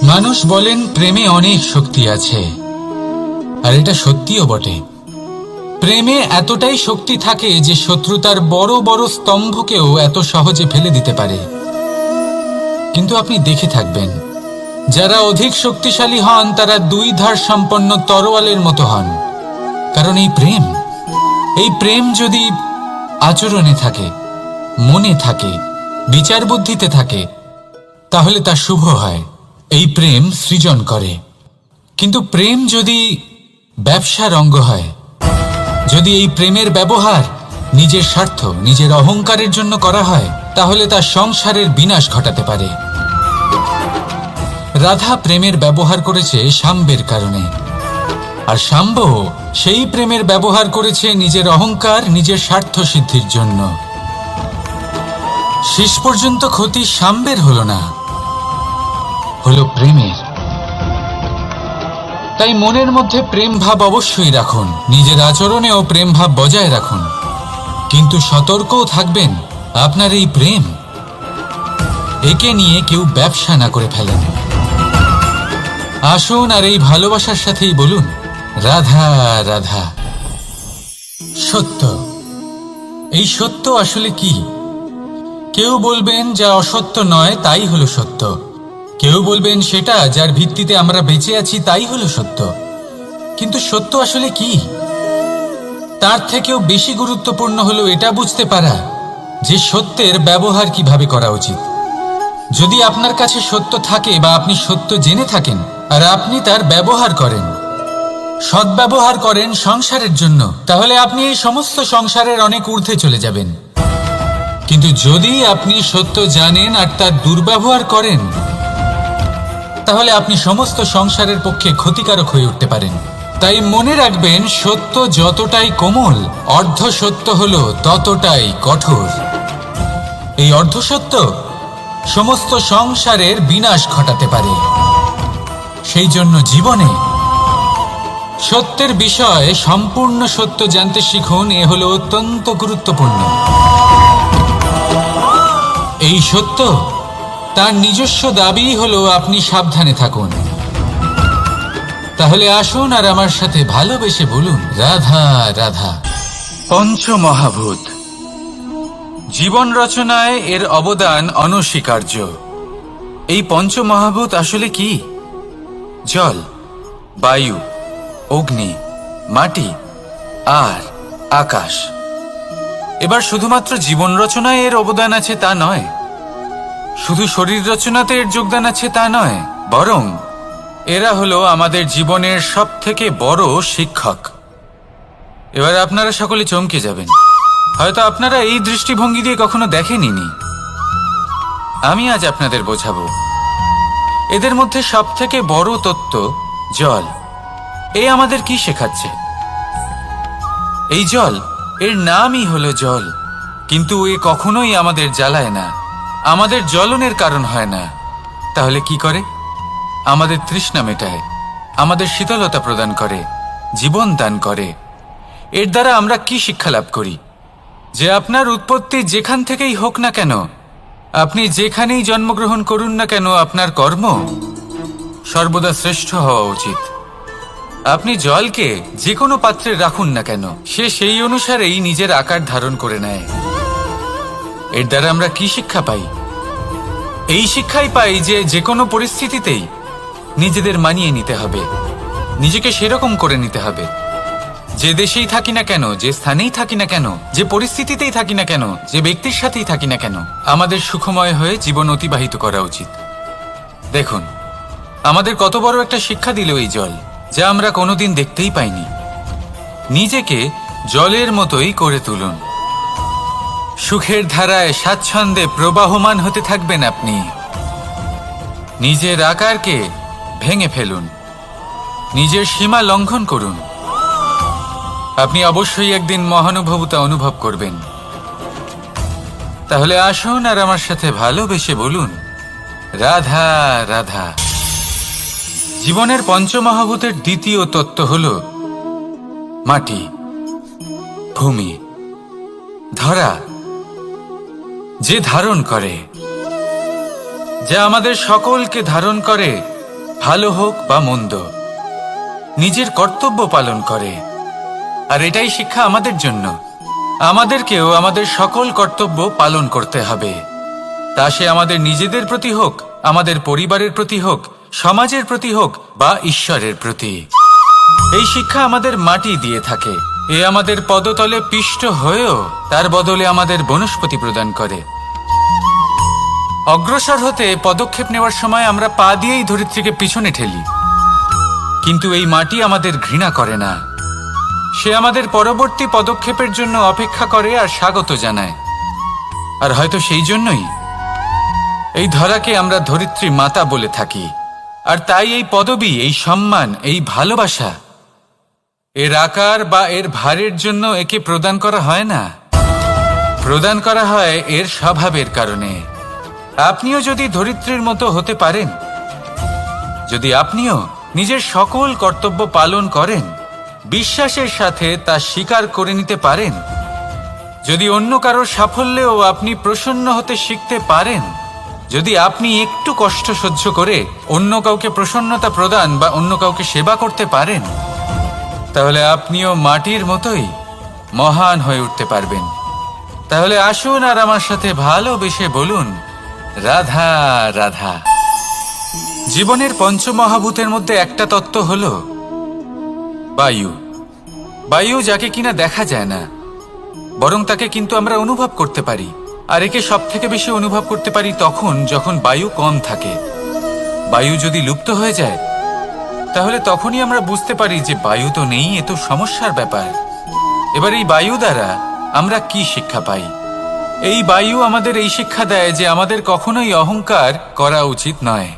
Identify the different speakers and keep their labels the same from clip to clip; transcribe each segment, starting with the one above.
Speaker 1: মানুষ বলেন প্রেমে অনেক শক্তি আছে, আর এটা সত্যিও বটে। প্রেমে এতটাই শক্তি থাকে যে শত্রুতার বড় বড় স্তম্ভকেও এত সহজে ফেলে দিতে পারে। কিন্তু আপনি দেখে থাকবেন, যারা অধিক শক্তিশালী হন তারা দুই ধার সম্পন্ন তরোয়ালের মতো হন। কারণ এই প্রেম যদি আচরণে থাকে, মনে থাকে, বিচার বুদ্ধিতে থাকে, তাহলে তা শুভ হয়। এই প্রেম সৃজন করে। কিন্তু প্রেম যদি ব্যবসার অঙ্গ হয়, যদি এই প্রেমের ব্যবহার নিজের স্বার্থ, নিজের অহংকারের জন্য করা হয়, তাহলে তা সংসারের বিনাশ ঘটাতে পারে। রাধা প্রেমের ব্যবহার করেছে শাম্বের কারণে, আর শাম্ব সেই প্রেমের ব্যবহার করেছে নিজের অহংকার, নিজের স্বার্থ সিদ্ধির জন্য। শেষ পর্যন্ত ক্ষতি শাম্বের হলো না, হলো প্রেমের। তাই মনের মধ্যে প্রেম ভাব অবশ্যই রাখুন, নিজের আচরণেও প্রেম ভাব বজায় রাখুন, কিন্তু সতর্কও থাকবেন আপনার এই প্রেম, একে নিয়ে কেউ ব্যবসা না করে ফেলেন। আসুন আর এই ভালোবাসার সাথেই বলুন, রাধা রাধা। সত্য, এই সত্য আসলে কি? কেউ বলবেন যা অসত্য নয় তাই হলো সত্য, কেউ বলবেন সেটা যার ভিত্তিতে আমরা বেঁচে আছি তাই হলো সত্য। কিন্তু সত্য আসলে কি? তার থেকেও বেশি গুরুত্বপূর্ণ হলো এটা বুঝতে পারা যে সত্যের ব্যবহার কিভাবে করা উচিত। যদি আপনার কাছে সত্য থাকে বা আপনি সত্য জেনে থাকেন আর আপনি তার ব্যবহার করেন, সদ্ব্যবহার করেন সংসারের জন্য, তাহলে আপনি এই সমস্ত সংসারের অনেক ঊর্ধ্বে চলে যাবেন। কিন্তু যদি আপনি সত্য জানেন আর তার দুর্ব্যবহার করেন, তাহলে আপনি সমস্ত সংসারের পক্ষে ক্ষতিকারক হয়ে উঠতে পারেন। তাই মনে রাখবেন, সত্য যতটাই কোমল, অর্ধ সত্য হলো ততটাই কঠোর। এই অর্ধসত্য সমস্ত সংসারের বিনাশ ঘটাতে পারে। সেই জন্য জীবনে সত্যের বিষয়ে সম্পূর্ণ সত্য জানতে শিখুন, এ হলো অত্যন্ত গুরুত্বপূর্ণ। এই সত্য তার নিজস্ব দাবি হলো আপনি সাবধানে থাকুন। তাহলে আসুন আর আমার সাথে ভালোবেসে বলুন, রাধা রাধা। পঞ্চমহাভূত, জীবন রচনায় এর অবদান অনস্বীকার্য। এই পঞ্চমহাভূত আসলে কি? জল, বায়ু, অগ্নি, মাটি আর আকাশ। এবার শুধুমাত্র জীবন রচনায় এর অবদান আছে তা নয়, শুধু শরীর রচনাতে এর যোগদান আছে তা নয়, বরং এরা হলো আমাদের জীবনের সবথেকে বড় শিক্ষক। এবার আপনারা সকলে চমকে যাবেন, হয়তো আপনারা এই দৃষ্টিভঙ্গি দিয়ে কখনো দেখেননি। আমি আজ আপনাদের বোঝাবো। এদের মধ্যে সবথেকে বড় তত্ত্ব জল। এ আমাদের কি শেখাচ্ছে? এই জল, এর নামই হলো জল, কিন্তু এ কখনোই আমাদের জ্বালায় না, আমাদের জ্বলনের কারণ হয় না। তাহলে কি করে? আমাদের তৃষ্ণা মেটায়, আমাদের শীতলতা প্রদান করে, জীবন দান করে। এর দ্বারা আমরা কি শিক্ষা লাভ করি? যে আপনার উৎপত্তি যেখান থেকেই হোক না কেন, আপনি যেখানেই জন্মগ্রহণ করুন না কেন, আপনার কর্ম সর্বদা শ্রেষ্ঠ হওয়া উচিত। আপনি জলকে যে কোনো পাত্রে রাখুন না কেন, সে সেই অনুসারেই নিজের আকার ধারণ করে নেয়। এর দ্বারা আমরা কি শিক্ষা পাই? এই শিক্ষাই পাই যে যে কোনো পরিস্থিতিতেই নিজেদের মানিয়ে নিতে হবে, নিজেকে সেরকম করে নিতে হবে। যে দেশেই থাকি না কেন, যে স্থানেই থাকি না কেন, যে পরিস্থিতিতেই থাকি না কেন, যে ব্যক্তির সাথেই থাকি না কেন, আমাদের সুখময় হয়ে জীবন অতিবাহিত করা উচিত। দেখুন, আমাদের কত বড় একটা শিক্ষা দিল এই জল, যা আমরা কোনোদিন দেখতেই পাইনি। নিজেকে জলের মতোই করে তুলুন। সুখের ধারায় স্বাচ্ছন্দ্যে প্রবাহমান হতে থাকবেন আপনি। নিজের আকারকে ভেঙে ফেলুন, নিজের সীমা লঙ্ঘন করুন। আপনি অবশ্যই একদিন মহানুভবতা অনুভব করবেন। তাহলে আসুন আর আমার সাথে ভালোবেসে বলুন, রাধা রাধা। জীবনের পঞ্চমহাভূতের দ্বিতীয় তত্ত্ব হল মাটি, ভূমি, ধরা। যে ধারণ করে, যা আমাদের সকলকে ধারণ করে, ভালো হোক বা মন্দ, নিজের কর্তব্য পালন করে। আর এটাই শিক্ষা আমাদের জন্য। আমাদেরকেও আমাদের সকল কর্তব্য পালন করতে হবে, তা সে আমাদের নিজেদের প্রতি হোক, আমাদের পরিবারের প্রতি হোক, সমাজের প্রতি হোক বা ঈশ্বরের প্রতি। এই শিক্ষা আমাদের মাটি দিয়ে থাকে। এ আমাদের পদতলে পিষ্ট হয়েও তার বদলে আমাদের বনস্পতি প্রদান করে। অগ্রসর হতে পদক্ষেপ নেওয়ার সময় আমরা পা দিয়েই ধরিত্রীকে পিছনে ঠেলি, কিন্তু এই মাটি আমাদের ঘৃণা করে না। সে আমাদের পরবর্তী পদক্ষেপের জন্য অপেক্ষা করে আর স্বাগত জানায়। আর হয়তো সেই জন্যই এই ধরাকে আমরা ধরিত্রী মাতা বলে থাকি। আর তাই এই পদবি, এই সম্মান, এই ভালোবাসা এর আকার বা এর ভারের জন্য একে প্রদান করা হয় না, প্রদান করা হয় এর স্বভাবের কারণে। আপনিও যদি ধরিত্রীর মতো হতে পারেন, যদি আপনিও নিজের সকল কর্তব্য পালন করেন, বিশ্বাসের সাথে তা স্বীকার করে নিতে পারেন, যদি অন্য কারোর সাফল্যেও আপনি প্রসন্ন হতে শিখতে পারেন, যদি আপনি একটু কষ্ট সহ্য করে অন্য কাউকে প্রসন্নতা প্রদান বা অন্য কাউকে সেবা করতে পারেন, তাহলে আপনিও মাটির মতোই মহান হয়ে উঠতে পারবেন। তাহলে আসুন আর আমার সাথে ভালোবেসে বলুন, রাধা রাধা। জীবনের পঞ্চমহাভূতের মধ্যে একটা তত্ত্ব হলো বায়ু। বায়ু যাকে কিনা দেখা যায় না, বরং তাকে কিন্তু আমরা অনুভব করতে পারি। আর একে সব থেকে বেশি অনুভব করতে পারি তখন যখন বায়ু কম থাকে। বায়ু যদি লুপ্ত হয়ে যায়, তাহলে তখনই আমরা বুঝতে পারি যে বায়ু তো নেই, এ তো সমস্যার ব্যাপার। এবার এই বায়ু দ্বারা আমরা কি শিক্ষা পাই? এই বায়ু আমাদের এই শিক্ষা দেয় যে আমাদের কখনোই অহংকার করা উচিত নয়।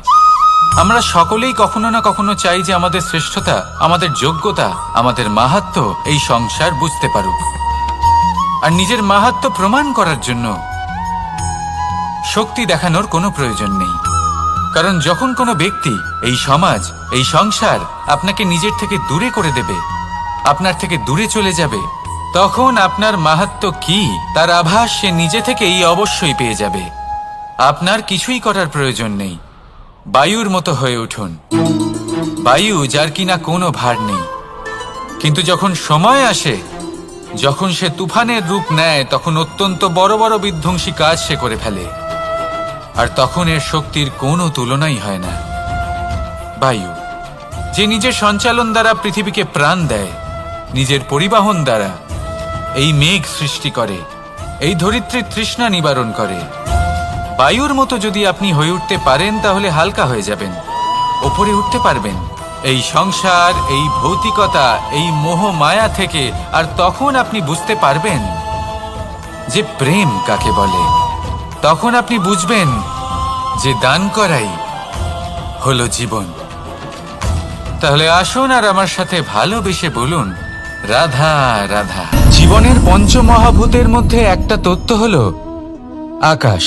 Speaker 1: আমরা সকলেই কখনো না কখনো চাই যে আমাদের শ্রেষ্ঠতা, আমাদের যোগ্যতা, আমাদের মাহাত্ম্য এই সংসার বুঝতে পারুক। আর নিজের মাহাত্ম্য প্রমাণ করার জন্য শক্তি দেখানোর কোনো প্রয়োজন নেই। কারণ যখন কোনো ব্যক্তি, এই সমাজ, এই সংসার আপনাকে নিজের থেকে দূরে করে দেবে, আপনার থেকে দূরে চলে যাবে, তখন আপনার মাহাত্ম্য কি তার আভাস সে নিজে থেকেই অবশ্যই পেয়ে যাবে। আপনার কিছুই করার প্রয়োজন নেই। বায়ুর মতো হয়ে উঠুন। বায়ু যার কিনা কোনো ভার নেই, কিন্তু যখন সময় আসে, যখন সে তুফানের রূপ নেয়, তখন অত্যন্ত বড় বড় বিধ্বংসী কাজ সে করে ফেলে। আর তখন এর শক্তির কোনো তুলনাই হয় না। বায়ু যে নিজের সঞ্চালন দ্বারা পৃথিবীকে প্রাণ দেয়, নিজের পরিবহন দ্বারা এই মেঘ সৃষ্টি করে, এই ধরিত্রীর তৃষ্ণা নিবারণ করে। বায়ুর মতো যদি আপনি হয়ে উঠতে পারেন, তাহলে হালকা হয়ে যাবেন, ওপরে উঠতে পারবেন এই সংসার, এই ভৌতিকতা, এই মোহ মায়া থেকে। আর তখন আপনি বুঝতে পারবেন যে প্রেম কাকে বলে। তখন আপনি বুঝবেন যে দান করাই হলো জীবন। তাহলে আসুন আর আমার সাথে ভালোবেসে বলুন, রাধা রাধা। জীবনের পঞ্চমহাভূতের মধ্যে একটা তত্ত্ব হলো আকাশ।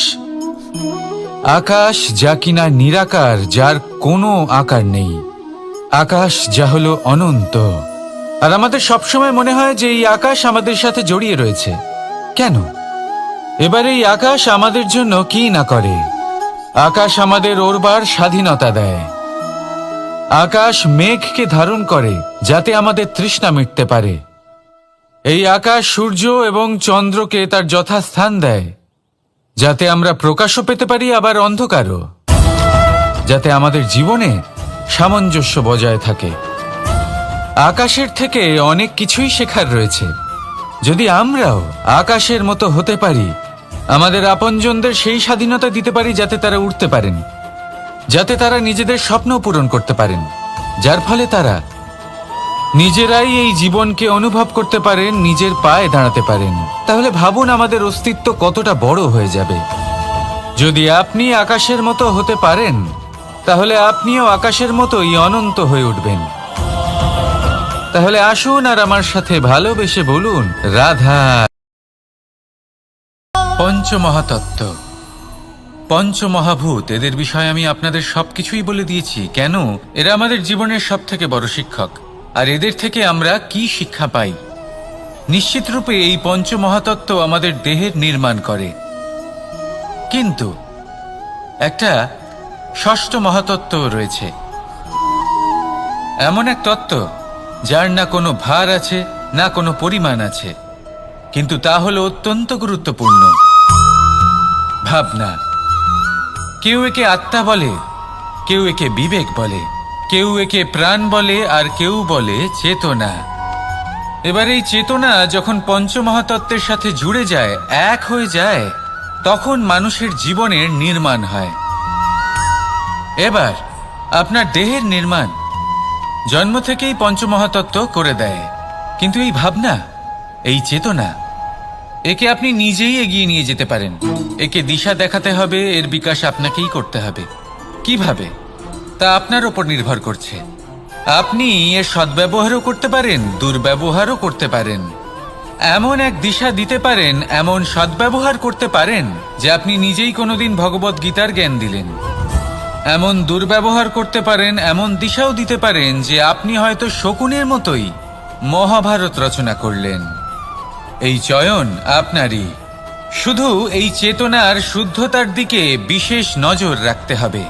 Speaker 1: আকাশ যা কিনা নিরাকার, যার কোনো আকার নেই। আকাশ যা হলো অনন্ত। আর আমাদের সবসময় মনে হয় যে এই আকাশ আমাদের সাথে জড়িয়ে রয়েছে। কেন? এবার এই আকাশ আমাদের জন্য কি না করে? আকাশ আমাদের ওড়বার স্বাধীনতা দেয়। আকাশ মেঘকে ধারণ করে যাতে আমাদের তৃষ্ণা মিটতে পারে। এই আকাশ সূর্য এবং চন্দ্রকে তার যথাস্থান দেয়, যাতে আমরা প্রকাশও পেতে পারি, আবার অন্ধকারও, যাতে আমাদের জীবনে সামঞ্জস্য বজায় থাকে। আকাশের থেকে অনেক কিছুই শেখার রয়েছে। যদি আমরাও আকাশের মতো হতে পারি, আমাদের আপনজনদের সেই স্বাধীনতা দিতে পারি যাতে তারা উঠতে পারেন, যাতে তারা নিজেদের স্বপ্ন পূরণ করতে পারেন, যার ফলে তারা নিজেরাই এই জীবনকে অনুভব করতে পারেন, নিজের পায়ে দাঁড়াতে পারেন, তাহলে ভাবুন আমাদের অস্তিত্ব কতটা বড় হয়ে যাবে। যদি আপনি আকাশের মতো হতে পারেন, তাহলে আপনিও আকাশের মতোই অনন্ত হয়ে উঠবেন। তাহলে আসুন আর আমার সাথে ভালোবেসে বলুন, রাধা। পঞ্চমহাতত্ত্ব, পঞ্চমহাভূত, এদের বিষয়ে আমি আপনাদের সবকিছুই বলে দিয়েছি। কেন? এরা আমাদের জীবনের সব থেকে বড় শিক্ষক। আর এদের থেকে আমরা কি শিক্ষা পাই? নিশ্চিত রূপে এই পঞ্চমহাতত্ত্ব আমাদের দেহের নির্মাণ করে, কিন্তু একটা ষষ্ঠ মহাতত্ত্ব রয়েছে, এমন এক তত্ত্ব যার না কোনো ভার আছে না কোনো পরিমাণ আছে, কিন্তু তা হলো অত্যন্ত গুরুত্বপূর্ণ। ভাবনা। কেউ একে আত্মা বলে, কেউ একে বিবেক বলে, কেউ একে প্রাণ বলে, আর কেউ বলে চেতনা। এবার এই চেতনা যখন পঞ্চমহাতত্ত্বের সাথে জুড়ে যায়, এক হয়ে যায়, তখন মানুষের জীবনের নির্মাণ হয়। এবার আপনার দেহের নির্মাণ জন্ম থেকেই পঞ্চমহাতত্ত্ব করে দেয়, কিন্তু এই ভাবনা, এই চেতনা, একে আপনি নিজেই এগিয়ে নিয়ে যেতে পারেন। একে দিশা দেখাতে হবে, এর বিকাশ আপনাকেই করতে হবে। কিভাবে, তা আপনার ওপর নির্ভর করছে। আপনি এর সদ্ব্যবহারও করতে পারেন, দুর্ব্যবহারও করতে পারেন। এমন এক দিশা দিতে পারেন, এমন সদ্ব্যবহার করতে পারেন যে আপনি নিজেই কোনোদিন ভগবত গীতার জ্ঞান দিলেন। এমন দুর্ব্যবহার করতে পারেন, এমন দিশাও দিতে পারেন যে আপনি হয়তো শকুনের মতোই মহাভারত রচনা করলেন। এই চয়ন আপনারই। শুধু এই চেতনার শুদ্ধতার দিকে বিশেষ নজর রাখতে হবে।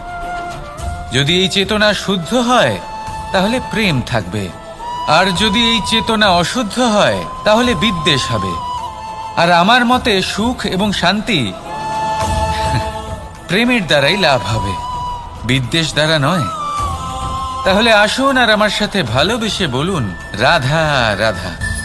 Speaker 1: যদি এই চেতনা শুদ্ধ হয় তাহলে প্রেম থাকবে, আর যদি এই চেতনা অশুদ্ধ হয় তাহলে বিদ্বেষ হবে। আর আমার মতে সুখ এবং শান্তি প্রেমের দ্বারাই লাভ হবে, বিদ্বেষ দ্বারা নয়। তাহলে আসুন আর আমার সাথে ভালোবেসে বলুন, রাধা রাধা।